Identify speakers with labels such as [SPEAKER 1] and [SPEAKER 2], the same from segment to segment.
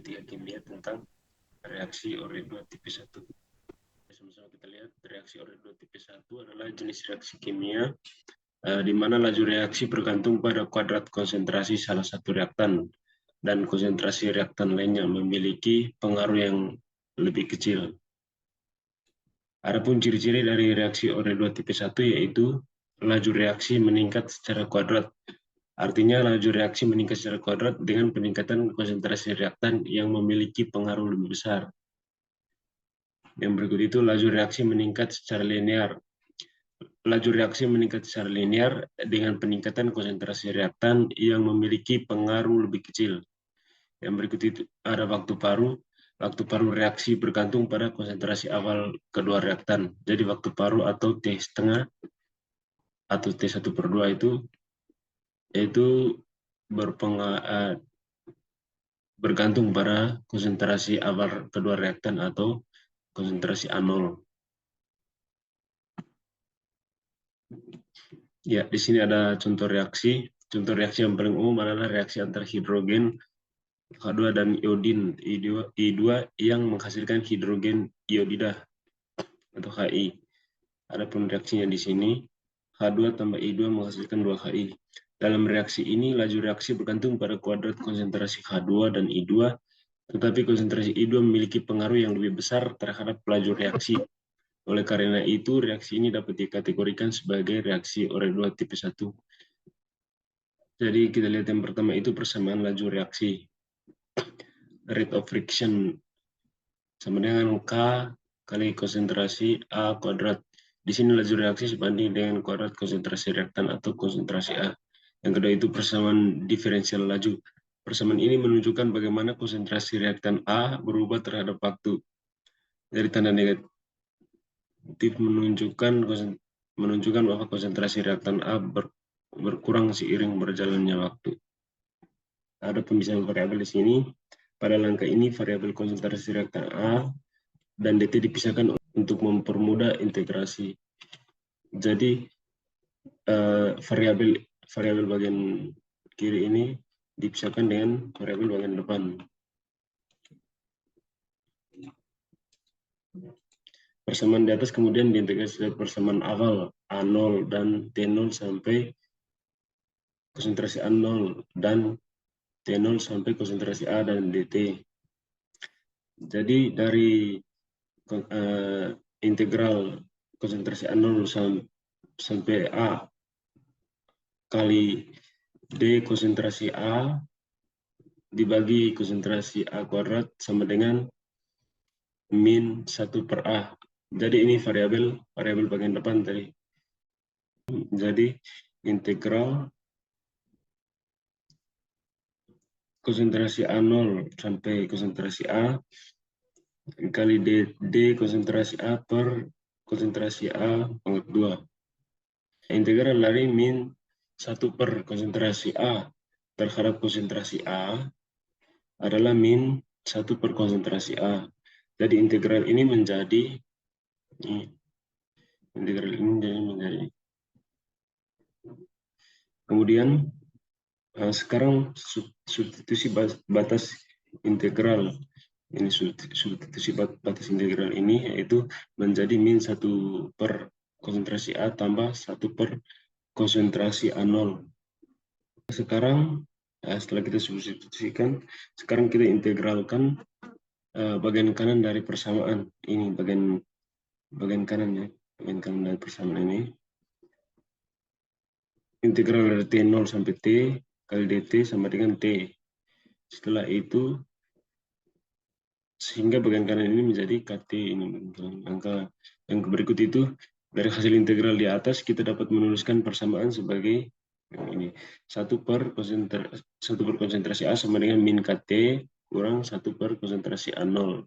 [SPEAKER 1] Fisika Kimia tentang reaksi Ore2 tipe 1. Sama-sama kita lihat, reaksi Ore2 tipe 1 adalah jenis reaksi kimia di mana laju reaksi bergantung pada kuadrat konsentrasi salah satu reaktan dan konsentrasi reaktan lainnya memiliki pengaruh yang lebih kecil. Adapun ciri-ciri dari reaksi Ore2 tipe 1 yaitu laju reaksi meningkat secara kuadrat. Artinya laju reaksi meningkat secara kuadrat dengan peningkatan konsentrasi reaktan yang memiliki pengaruh lebih besar. Yang berikut itu laju reaksi meningkat secara linear. Laju reaksi meningkat secara linear dengan peningkatan konsentrasi reaktan yang memiliki pengaruh lebih kecil. Yang berikut itu ada waktu paruh. Waktu paruh reaksi bergantung pada konsentrasi awal kedua reaktan. Jadi waktu paruh atau T setengah atau T1/2 itu bergantung pada konsentrasi awal kedua reaktan atau konsentrasi A0. Ya, di sini ada contoh reaksi. Contoh reaksi yang paling umum adalah reaksi antara hidrogen H2 dan iodin I2 yang menghasilkan hidrogen iodida atau Hi. Adapun reaksinya di sini H2 tambah I2 menghasilkan 2Hi. Dalam reaksi ini laju reaksi bergantung pada kuadrat konsentrasi H2 dan I2, tetapi konsentrasi I2 memiliki pengaruh yang lebih besar terhadap laju reaksi. Oleh karena itu, reaksi ini dapat dikategorikan sebagai reaksi Ore2 tipe 1. Jadi kita lihat yang pertama itu persamaan laju reaksi. Rate of friction sama dengan K kali konsentrasi A kuadrat. Di sini laju reaksi sebanding dengan kuadrat konsentrasi reaktan atau konsentrasi A. Yang kedua itu persamaan diferensial laju. Persamaan ini menunjukkan bagaimana konsentrasi reaktan A berubah terhadap waktu. Dari tanda negatif menunjukkan bahwa konsentrasi reaktan A berkurang seiring berjalannya waktu. Ada pemisahan variabel di sini. Pada langkah ini variabel konsentrasi reaktan A dan DT dipisahkan untuk mempermudah integrasi. Jadi variabel bagian kiri ini dipisahkan dengan variabel bagian depan. Persamaan di atas kemudian diintegrasi dari persamaan awal A0 dan T0 sampai konsentrasi A0 dan T0 sampai konsentrasi A dan DT. Jadi dari integral konsentrasi A0 sampai A kali D konsentrasi A dibagi konsentrasi A kuadrat sama dengan min 1/A. Jadi ini variabel bagian depan tadi. Jadi integral konsentrasi A0 sampai konsentrasi A kali D konsentrasi A per konsentrasi A pangkat 2. Integral dari min 1 per konsentrasi A terhadap konsentrasi A adalah min 1 per konsentrasi A. Jadi integral ini menjadi kemudian sekarang substitusi batas integral ini substitusi batas integral ini yaitu menjadi min 1 per konsentrasi A tambah 1 per konsentrasi A0. Sekarang setelah kita substitusikan, sekarang kita integralkan bagian kanan dari persamaan ini, bagian kanan ya, bagian kanan dari persamaan ini. Integral dari T0 sampai T kali dt sama dengan T. Setelah itu, sehingga bagian kanan ini menjadi KT ini. Angka yang berikut itu, dari hasil integral di atas, kita dapat menuliskan persamaan sebagai ini. 1 per konsentrasi A sama dengan min KT kurang 1 per konsentrasi A0.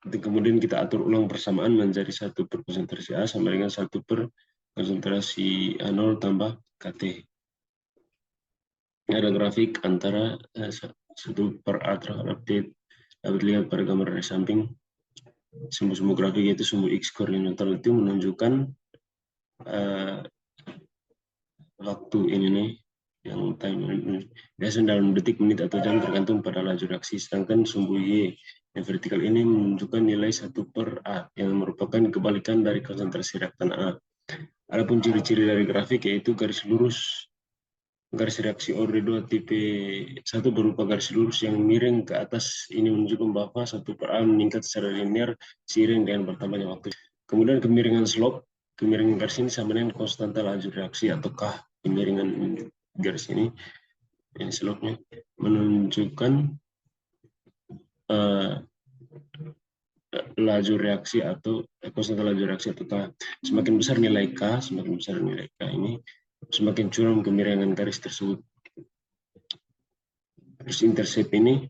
[SPEAKER 1] Kemudian kita atur ulang persamaan menjadi 1 per konsentrasi A sama dengan 1 per konsentrasi A0 tambah KT. Ada grafik antara 1 per A terhadap T. Dapat lihat pada gambar di samping. Sumbu-sumbu grafik yaitu sumbu X koordinatal itu menunjukkan waktu ini nih. yang time biasa dalam detik, menit, atau jam tergantung pada laju reaksi. Sedangkan sumbu Y yang vertikal ini menunjukkan nilai 1/A yang merupakan kebalikan dari konsentrasi reaktan A. Adapun ciri-ciri dari grafik yaitu garis lurus. Garis reaksi orde 2 tipe 1 berupa garis lurus yang miring ke atas. Ini menunjukkan bahwa 1/A meningkat secara linear seiring dengan bertambahnya waktu. Kemudian kemiringan slope, kemiringan garis ini sama dengan konstanta laju reaksi ataukah kemiringan garis ini slope-nya menunjukkan laju reaksi atau konstanta laju reaksi atau K. Semakin besar nilai K, semakin besar nilai K ini, semakin curam kemiringan garis tersebut. Terus intercept ini,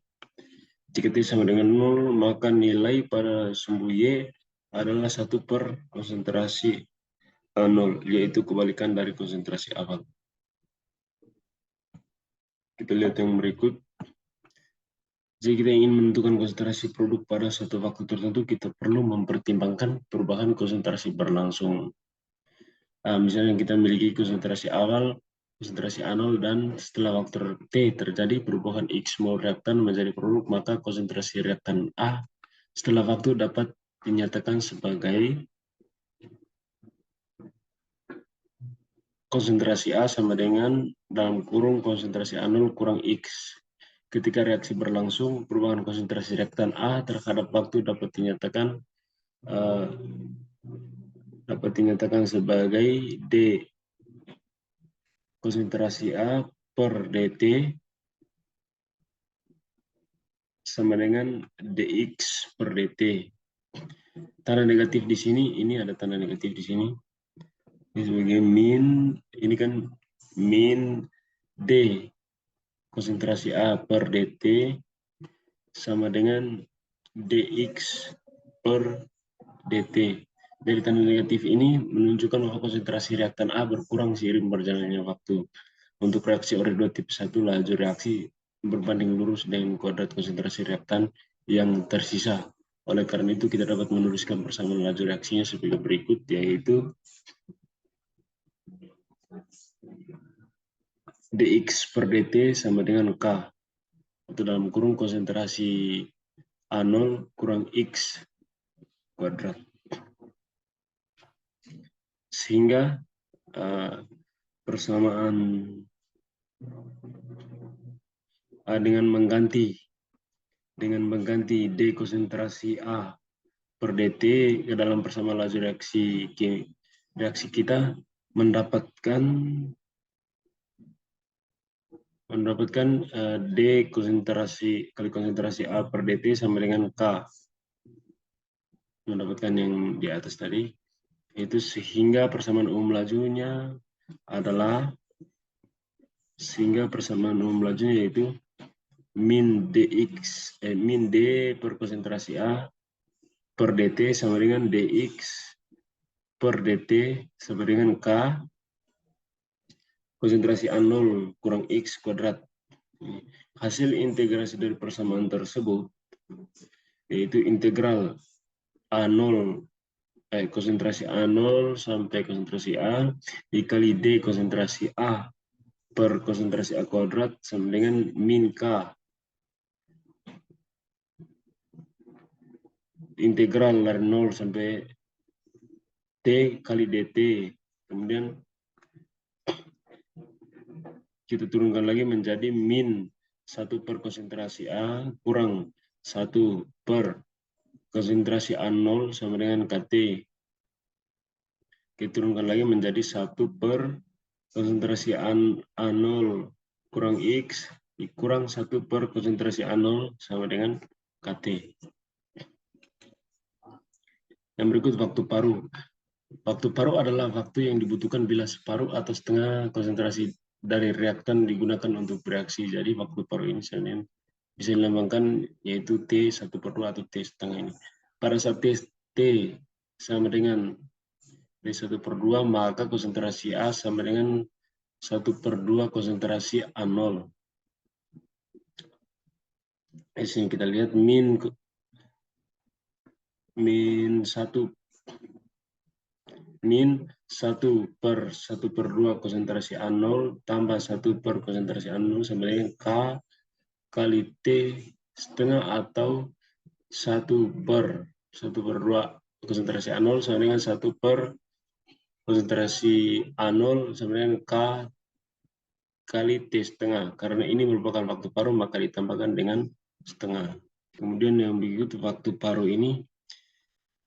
[SPEAKER 1] jika T sama dengan 0, maka nilai pada sumbu Y adalah 1/konsentrasi 0, yaitu kebalikan dari konsentrasi awal. Kita lihat yang berikut. Jika kita ingin menentukan konsentrasi produk pada suatu waktu tertentu, kita perlu mempertimbangkan perubahan konsentrasi berlangsung. Misalnya kita memiliki konsentrasi awal, konsentrasi A0, dan setelah waktu T terjadi perubahan X mol reaktan menjadi produk, maka konsentrasi reaktan A setelah waktu dapat dinyatakan sebagai konsentrasi A sama dengan dalam kurung konsentrasi A0 kurang X. Ketika reaksi berlangsung, perubahan konsentrasi reaktan A terhadap waktu dapat dinyatakan sebagai D konsentrasi A per dt sama dengan dx per dt. Tanda negatif di sini, ini ada tanda negatif di sini. Ini sebagai min, ini kan min D konsentrasi A per dt sama dengan dx per dt. Dari tanda negatif ini menunjukkan bahwa konsentrasi reaktan A berkurang seiring berjalannya waktu. Untuk reaksi orde 2 tipe 1, laju reaksi berbanding lurus dengan kuadrat konsentrasi reaktan yang tersisa. Oleh karena itu, kita dapat menuliskan persamaan laju reaksinya sebagai berikut, yaitu dx per dt sama dengan K, atau dalam kurung konsentrasi A0 kurang X kuadrat. Sehingga persamaan dengan mengganti D konsentrasi A per dt ke dalam persamaan laju reaksi kita mendapatkan D konsentrasi kali konsentrasi A per dt sama dengan K, mendapatkan yang di atas tadi, itu sehingga persamaan umum lajunya yaitu min D per konsentrasi A per dt sama dengan dx per dt sama dengan K konsentrasi A0 kurang X kuadrat. Hasil integrasi dari persamaan tersebut yaitu integral A0 konsentrasi A0 sampai konsentrasi A dikali D konsentrasi A per konsentrasi A kuadrat sama dengan min K integral dari 0 sampai T kali dt. Kemudian kita turunkan lagi menjadi min 1 per konsentrasi A kurang 1 per konsentrasi A0 sama dengan KT. Kita turunkan lagi menjadi 1 per konsentrasi A0 kurang X kurang 1 per konsentrasi A0 sama dengan KT. Yang berikut waktu paruh. Waktu paruh adalah waktu yang dibutuhkan bila separuh atau setengah konsentrasi dari reaktan digunakan untuk bereaksi. Jadi waktu paruh ini bisa dilambangkan yaitu T1/2 atau T setengah ini. Pada saat T sama dengan T1/2, maka konsentrasi A sama dengan 1/2 konsentrasi A0. Di sini kita lihat min 1 min 1/1/2 konsentrasi A0 tambah 1/konsentrasi A0 sama dengan K kali T setengah atau 1/2 konsentrasi A0 sama dengan 1/konsentrasi A0 sama dengan K kali T setengah. Karena ini merupakan waktu paruh, maka ditambahkan dengan setengah. Kemudian yang berikut waktu paruh ini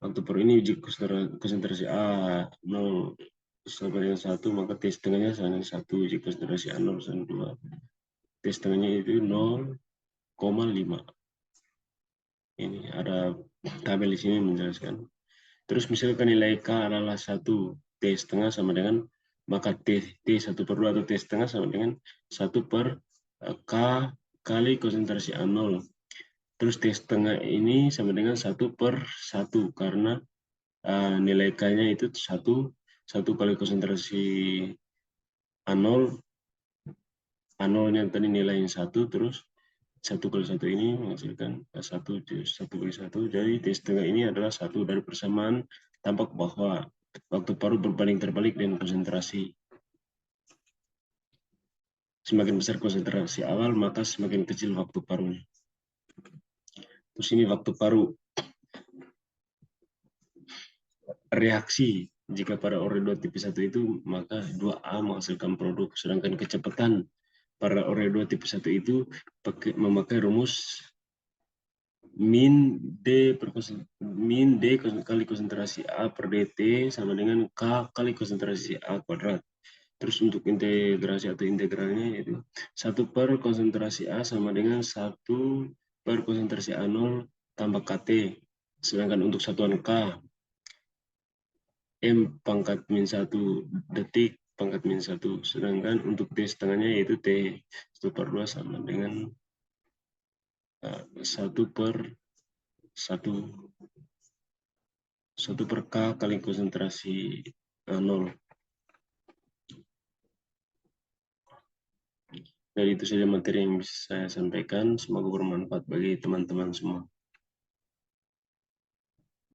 [SPEAKER 1] uji konsentrasi A0 sama dengan 1, maka T setengahnya sama dengan 1, uji konsentrasi A0 sama 2. T setengahnya itu 0,5. Ini ada tabel di sini menjelaskan. Terus misalkan nilai K adalah 1, T setengah sama dengan, maka T 1/2 atau T setengah sama dengan 1/K kali konsentrasi A0. Terus T setengah ini sama dengan 1/1 karena nilai K-nya itu 1 kali konsentrasi A0, A0-nya tadi nilainya 1, terus 1 kali 1 ini menghasilkan 1 kali 1, jadi T setengah ini adalah 1. Dari persamaan tampak bahwa waktu paruh berbanding terbalik dengan konsentrasi. Semakin besar konsentrasi awal, maka semakin kecil waktu paruhnya. Terus ini waktu paruh reaksi. Jika pada ore 2 tipe 1 itu, maka 2A menghasilkan produk. Sedangkan kecepatan pada ore 2 tipe 1 itu memakai rumus min D kali konsentrasi A per dt sama dengan K kali konsentrasi A kuadrat. Terus untuk integrasi atau integralnya itu 1/konsentrasi A sama dengan 1/konsentrasi A0 tambah KT. Sedangkan untuk satuan K, M pangkat min 1 detik pangkat min 1. Sedangkan untuk T setengahnya yaitu T 1/2 sama dengan 1/1 1/K kali konsentrasi 0. Jadi itu saja materi yang bisa saya sampaikan. Semoga bermanfaat bagi teman-teman semua.